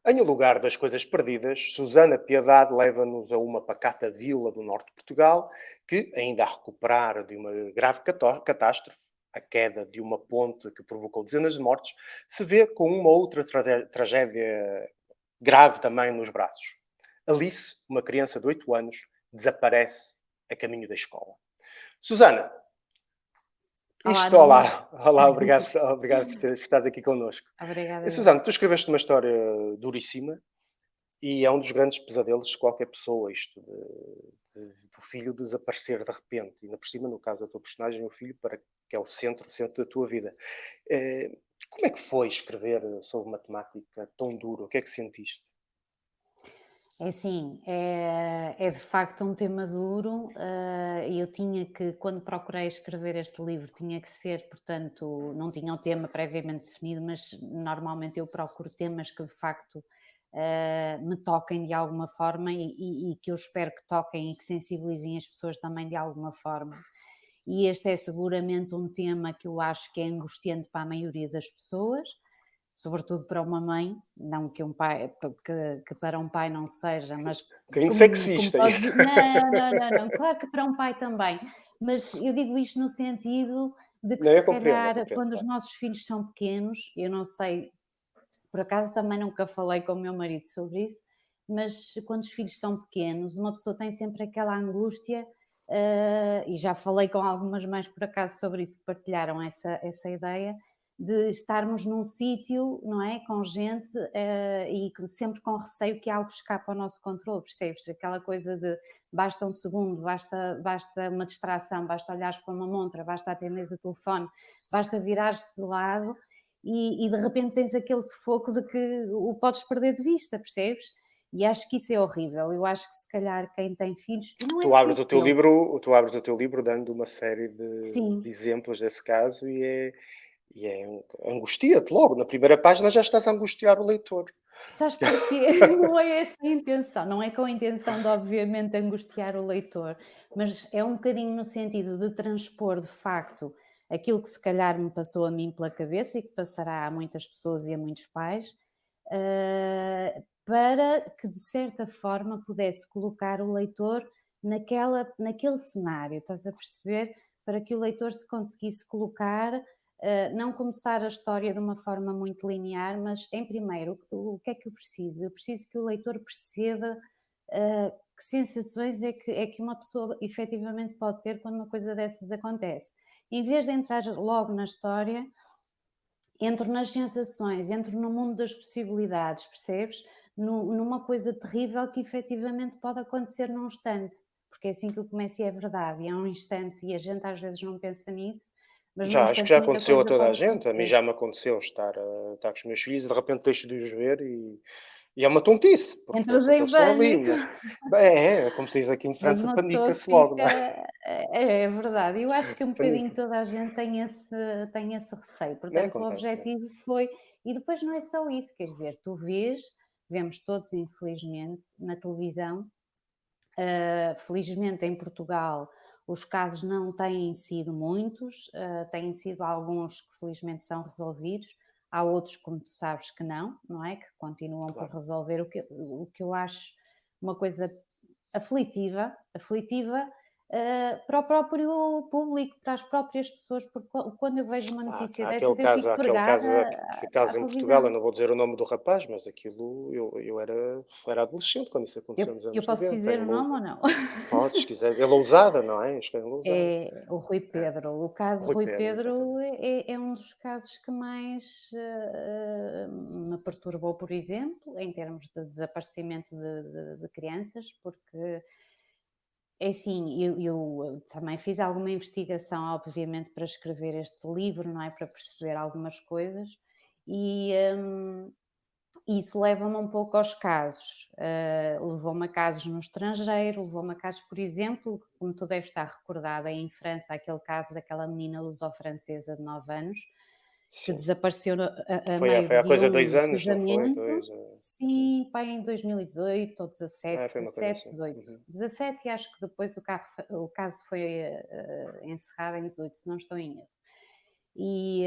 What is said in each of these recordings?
Em O Lugar das Coisas Perdidas, Susana Piedade leva-nos a uma pacata vila do norte de Portugal que, ainda a recuperar de uma grave catástrofe, a queda de uma ponte que provocou dezenas de mortes, se vê com uma outra tragédia grave também nos braços. Alice, uma criança de 8 anos, desaparece a caminho da escola. Susana, Olá, Nuno. olá, olá, obrigado, obrigado por estares aqui connosco. Obrigada, eu. Susana, tu escreveste uma história duríssima e é um dos grandes pesadelos de qualquer pessoa, isto do filho desaparecer de repente. E ainda por cima, no caso da tua personagem, o filho, para que é o centro da tua vida. Como é que foi escrever sobre uma temática tão dura? O que é que sentiste? É assim, é de facto um tema duro, e eu tinha que, quando procurei escrever este livro, tinha que ser, portanto, não tinha o tema previamente definido, mas normalmente eu procuro temas que de facto me toquem de alguma forma e que eu espero que toquem e que sensibilizem as pessoas também de alguma forma. E este é seguramente um tema que eu acho que é angustiante para a maioria das pessoas, sobretudo para uma mãe, não que um pai, que para um pai não seja, mas Um bocadinho como sexista podes, isso. não, não, não, não, claro que para um pai também, mas eu digo isto no sentido de que Não, se calhar eu compreendo, quando os claro. nossos filhos são pequenos, eu não sei, por acaso também nunca falei com o meu marido sobre isso, mas quando os filhos são pequenos, uma pessoa tem sempre aquela angústia, e já falei com algumas mães por acaso sobre isso, que partilharam essa ideia, de estarmos num sítio, não é, com gente, sempre com receio que algo escape ao nosso controle, percebes? Aquela coisa de basta um segundo, basta uma distração, basta olhares para uma montra, basta atenderes o telefone, basta virares-te de lado e de repente tens aquele sufoco de que o podes perder de vista, percebes? E acho que isso é horrível. Eu acho que se calhar quem tem filhos, e não é preciso tê-los, Tu abres o teu livro dando uma série de sim. exemplos desse caso angustia-te logo. Na primeira página já estás a angustiar o leitor. Sabes porquê? Não é essa a intenção, não é com a intenção de obviamente angustiar o leitor, mas é um bocadinho no sentido de transpor de facto aquilo que se calhar me passou a mim pela cabeça e que passará a muitas pessoas e a muitos pais, para que de certa forma pudesse colocar o leitor naquele cenário, estás a perceber? Para que o leitor se conseguisse colocar, não começar a história de uma forma muito linear, mas em primeiro, o que é que eu preciso? Eu preciso que o leitor perceba que sensações é que uma pessoa efetivamente pode ter quando uma coisa dessas acontece. Em vez de entrar logo na história, entro nas sensações, entro no mundo das possibilidades, percebes? Numa coisa terrível que efetivamente pode acontecer num instante, porque é assim que eu começo e é verdade, e é um instante e a gente às vezes não pensa nisso, mas num Já, acho que instante já muita aconteceu a coisa toda a pode gente. A mim acontecer. já me aconteceu estar com os meus filhos e de repente deixo de os ver e é uma tontice, porque Entras em eles estão ali, pânico. mas é como se diz aqui em Mas França, uma pessoa panica-se logo, fica, não é? é verdade. Eu acho que um bocadinho Panica-se. toda a gente tem esse receio. Não Portanto, o acontece. objetivo foi, e depois não é só isso, quer dizer, vemos todos infelizmente na televisão, felizmente em Portugal os casos não têm sido muitos, têm sido alguns que felizmente são resolvidos, há outros, como tu sabes, que não é? Que continuam por Claro. resolver, o que eu acho uma coisa aflitiva, para o próprio público, para as próprias pessoas, porque quando eu vejo uma notícia dessas eu fico pregada Aquele à caso em Portugal, eu televisão. não vou dizer o nome do rapaz, mas aquilo, eu era adolescente quando isso Eu aconteceu nos eu anos posso 90. dizer o nome ou não? Podes, se quiser. É Lousada, não é? Acho que é Lousada. É o Rui É. Pedro. O caso Rui Rui Pedro, Pedro exatamente. é um dos casos que mais, me perturbou, por exemplo, em termos de desaparecimento de crianças, porque é assim, eu também fiz alguma investigação, obviamente, para escrever este livro, não é? Para perceber algumas coisas e, isso leva-me um pouco aos casos. Levou-me a casos no estrangeiro, levou-me a casos, por exemplo, como tu deves estar recordada, em França, aquele caso daquela menina luso-francesa de 9 anos, que Sim. desapareceu a Foi há, meio foi há de coisa de um 2 anos, não foi? casamento. Sim, pai, em 2018 ou 17, Foi uma coisa 17, assim. 18. Uhum. 17 e acho que depois o caso foi encerrado em 18, se não estou em erro. e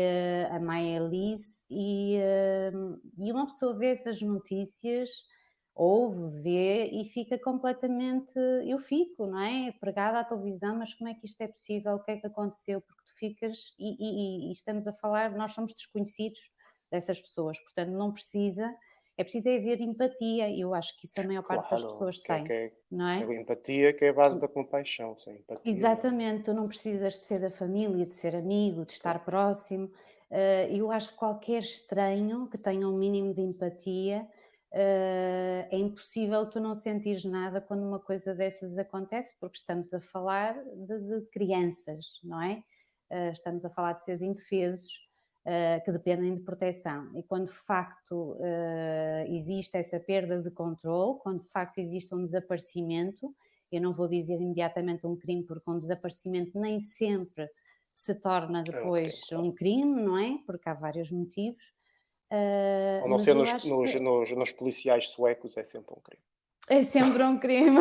a Maia Alice, e uma pessoa vê essas notícias, ouve, vê e fica completamente. Eu fico, não é? Pregada à televisão, mas como é que isto é possível? O que é que aconteceu? Porque tu ficas, e estamos a falar, nós somos desconhecidos dessas pessoas, portanto não precisa, é preciso é haver empatia, e eu acho que isso a maior parte das Claro, pessoas tem, não que é é? a empatia, que é a base da compaixão. Sem empatia não. Exatamente, tu não precisas de ser da família, de ser amigo, de Claro. estar próximo. Eu acho que qualquer estranho que tenha um mínimo de empatia, é impossível tu não sentires nada quando uma coisa dessas acontece, porque estamos a falar de crianças, não é? Estamos a falar de seres indefesos, que dependem de proteção. E quando de facto existe essa perda de controle, quando de facto existe um desaparecimento, eu não vou dizer imediatamente um crime, porque um desaparecimento nem sempre se torna É um crime, depois claro. um crime, não é? Porque há vários motivos. A não Mas ser eu acho que nos policiais suecos, é sempre um crime. é sempre um crime.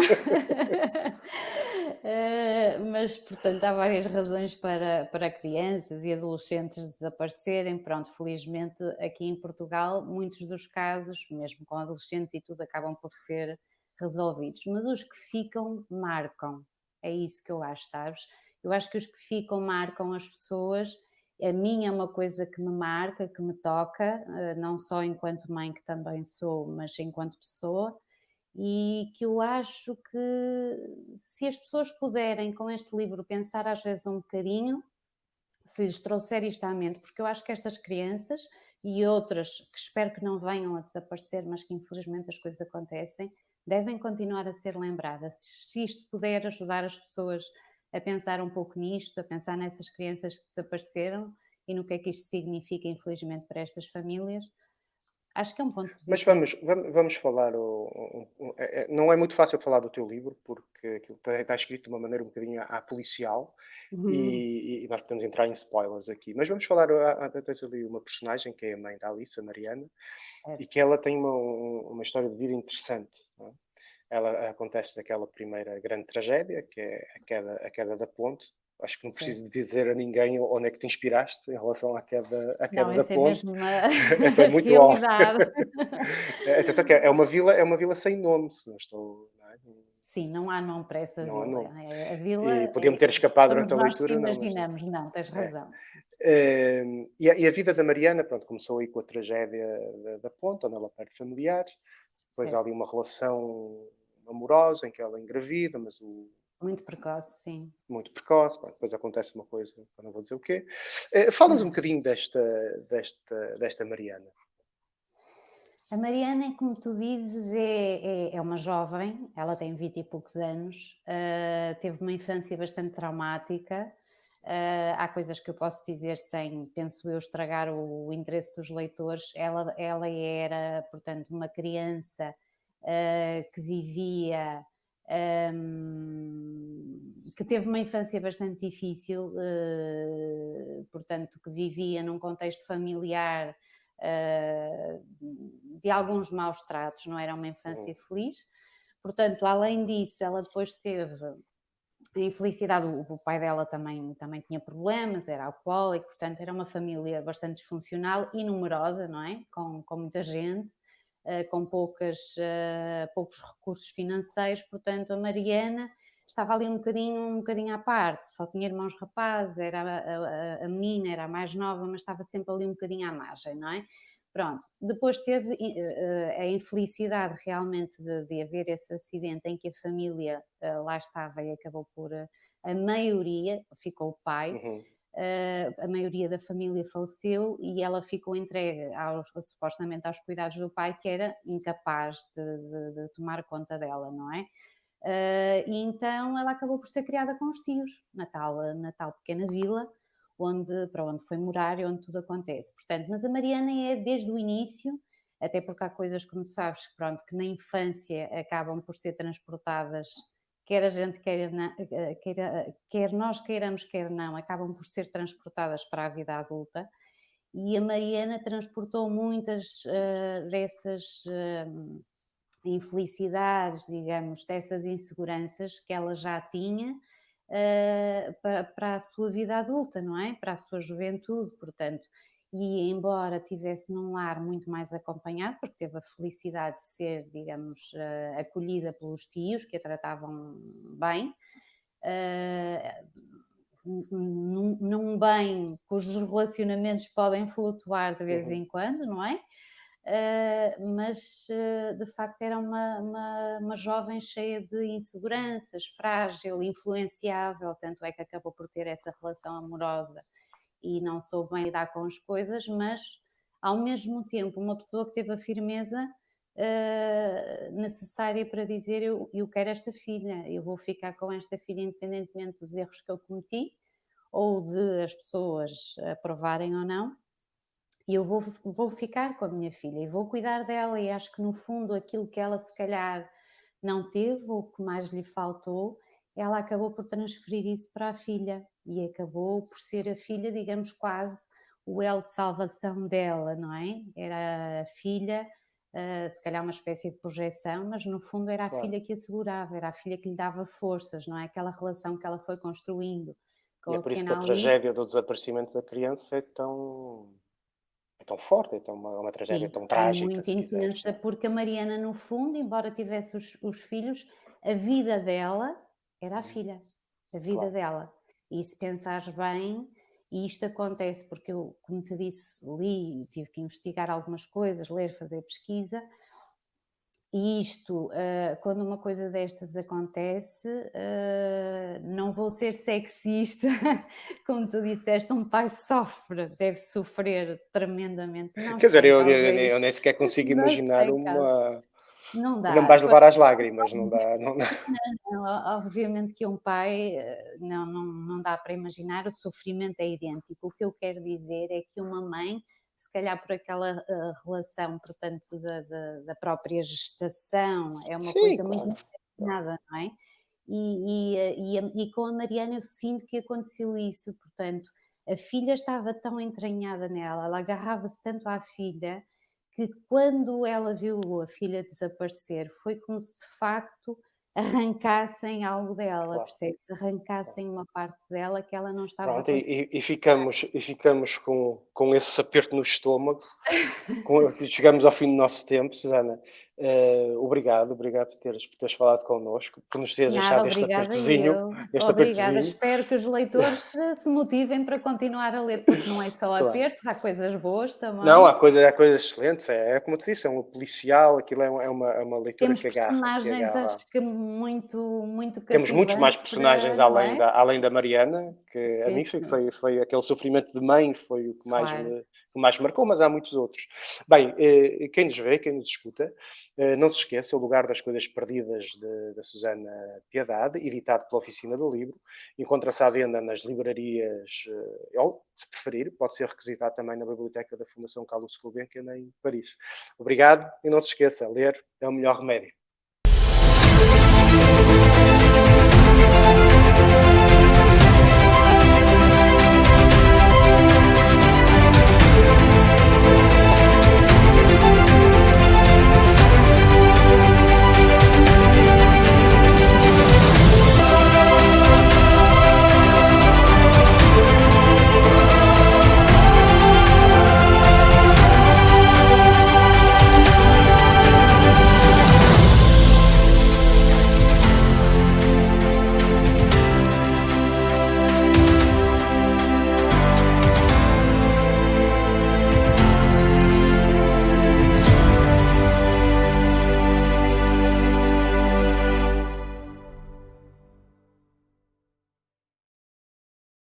Mas, portanto, há várias razões para crianças e adolescentes desaparecerem. Pronto, felizmente aqui em Portugal, muitos dos casos, mesmo com adolescentes e tudo, acabam por ser resolvidos. Mas os que ficam, marcam. É isso que eu acho, sabes? Eu acho que os que ficam marcam as pessoas. A minha é uma coisa que me marca, que me toca, não só enquanto mãe, que também sou, mas enquanto pessoa, e que eu acho que se as pessoas puderem com este livro pensar às vezes um bocadinho, se lhes trouxer isto à mente, porque eu acho que estas crianças e outras que espero que não venham a desaparecer, mas que infelizmente as coisas acontecem, devem continuar a ser lembradas. Se isto puder ajudar as pessoas a pensar um pouco nisto, a pensar nessas crianças que desapareceram e no que é que isto significa, infelizmente, para estas famílias, acho que é um ponto Mas positivo. vamos falar. Não é muito fácil falar do teu livro, porque aquilo está escrito de uma maneira um bocadinho à policial Uhum. e nós podemos entrar em spoilers aqui. Mas vamos falar. Tens ali uma personagem que é a mãe da Alice, a Mariana, e Certo. que ela tem uma história de vida interessante. Não é? Ela acontece daquela primeira grande tragédia, que é a queda da ponte. Acho que não preciso de Certo. dizer a ninguém onde é que te inspiraste em relação à Não, queda da essa é ponte. mesmo uma Essa é muito óbvia. realidade. Atenção que é uma vila sem nome, se não estou, não é? Sim, não há nome para essa Não há vila. nome. A vila E podia-me ter escapado somos durante a nós que leitura, não, mas imaginamos. Não, tens é. razão. E a vida da Mariana, pronto, começou aí com a tragédia da ponte, onde ela perde familiares. Depois há Certo. ali uma relação amorosa em que ela engravida, mas Muito precoce, sim. muito precoce. Pronto, depois acontece uma coisa, eu não vou dizer o quê. Falas um bocadinho desta Mariana. A Mariana, como tu dizes, é uma jovem, ela tem 20 e poucos anos, teve uma infância bastante traumática. Há coisas que eu posso dizer sem, penso eu, estragar o interesse dos leitores. Ela era, portanto, uma criança que vivia, que teve uma infância bastante difícil, portanto, que vivia num contexto familiar de alguns maus tratos, não era uma Uhum. infância feliz. Portanto, além disso, ela depois teve a infelicidade, o pai dela também tinha problemas, era alcoólico, portanto, era uma família bastante disfuncional e numerosa, não é? Com muita gente, com poucos recursos financeiros, portanto, a Mariana estava ali um bocadinho à parte, só tinha irmãos rapazes, era a menina, era a mais nova, mas estava sempre ali um bocadinho à margem, não é? Pronto, depois teve a infelicidade realmente de haver esse acidente em que a família lá estava e acabou por, a maioria, ficou o pai, Uhum. a maioria da família faleceu e ela ficou entregue supostamente aos cuidados do pai, que era incapaz de tomar conta dela, não é? E então ela acabou por ser criada com os tios, na tal pequena vila, para onde foi morar e onde tudo acontece. Portanto, mas a Mariana é desde o início, até porque há coisas, como tu sabes, pronto, que na infância acabam por ser transportadas, quer a gente quer nós queiramos, quer não, acabam por ser transportadas para a vida adulta. E a Mariana transportou muitas dessas infelicidades, digamos, dessas inseguranças que ela já tinha, para a sua vida adulta, não é? Para a sua juventude, portanto. E embora tivesse num lar muito mais acompanhado, porque teve a felicidade de ser, digamos, acolhida pelos tios que a tratavam bem, eh, num bem cujos relacionamentos podem flutuar de vez Uhum. em quando, não é? Mas de facto era uma jovem cheia de inseguranças, frágil, influenciável, tanto é que acabou por ter essa relação amorosa e não soube bem lidar com as coisas, mas ao mesmo tempo uma pessoa que teve a firmeza necessária para dizer eu quero esta filha, eu vou ficar com esta filha independentemente dos erros que eu cometi ou de as pessoas aprovarem ou não, e eu vou ficar com a minha filha e vou cuidar dela e acho que no fundo aquilo que ela se calhar não teve ou que mais lhe faltou, ela acabou por transferir isso para a filha e acabou por ser a filha, digamos, quase o elo de salvação dela, não é? Era a filha, se calhar uma espécie de projeção, mas no fundo era a Claro. filha que a segurava, era a filha que lhe dava forças, não é? Aquela relação que ela foi construindo E com é a por isso que pequena a Alice. tragédia do desaparecimento da criança é tão forte, é uma tragédia Sim, tão é trágica, muito se quiseres, intensa, não é? porque a Mariana, no fundo, embora tivesse os filhos, a vida dela era a Uhum. filha, a vida Claro. dela. E se pensares bem, e isto acontece porque eu, como te disse, li e tive que investigar algumas coisas, ler, fazer pesquisa, e isto, quando uma coisa destas acontece, não vou ser sexista, como tu disseste, um pai sofre, deve sofrer tremendamente. Não Quer dizer, está em causa isso. eu nem sequer consigo Não está imaginar em causa. uma. Não Não me dá. vais levar às lágrimas, não dá, não dá. Não, obviamente que um pai, não dá para imaginar, o sofrimento é idêntico. O que eu quero dizer é que uma mãe, se calhar por aquela, relação, portanto, da própria gestação, é uma Sim, coisa muito claro. Claro. nada, não é? E com a Mariana eu sinto que aconteceu isso, portanto, a filha estava tão entranhada nela, ela agarrava-se tanto à filha, que quando ela viu a filha desaparecer, foi como se de facto arrancassem algo dela, Claro, percebes? claro. Arrancassem uma parte dela que ela não estava a Pronto, conseguir. e ficamos com esse aperto no estômago. Chegamos ao fim do nosso tempo, Susana. Obrigado por teres falado connosco, por nos teres Nada, deixado obrigada eu. este Obrigada. apertozinho. Espero que os leitores se motivem para continuar a ler, porque não é só Claro. apertos, há coisas boas Não, também. há coisas excelentes. É como te disse, é um policial, aquilo é uma leitura Temos que personagens, agarra. acho que muito, muito Temos muitos mais cativantes personagens para, não é? além da Mariana, que a Sim, mim sim, foi aquele sofrimento de mãe, foi o claro. que mais me marcou, mas há muitos outros. Bem, quem nos vê, quem nos escuta, não se esqueça, O Lugar das Coisas Perdidas, da Susana Piedade, editado pela Oficina do Livro, encontra-se à venda nas livrarias, ou, se preferir, pode ser requisitado também na biblioteca da Fundação Carlos Gulbenkian em Paris. Obrigado e não se esqueça, ler é o melhor remédio.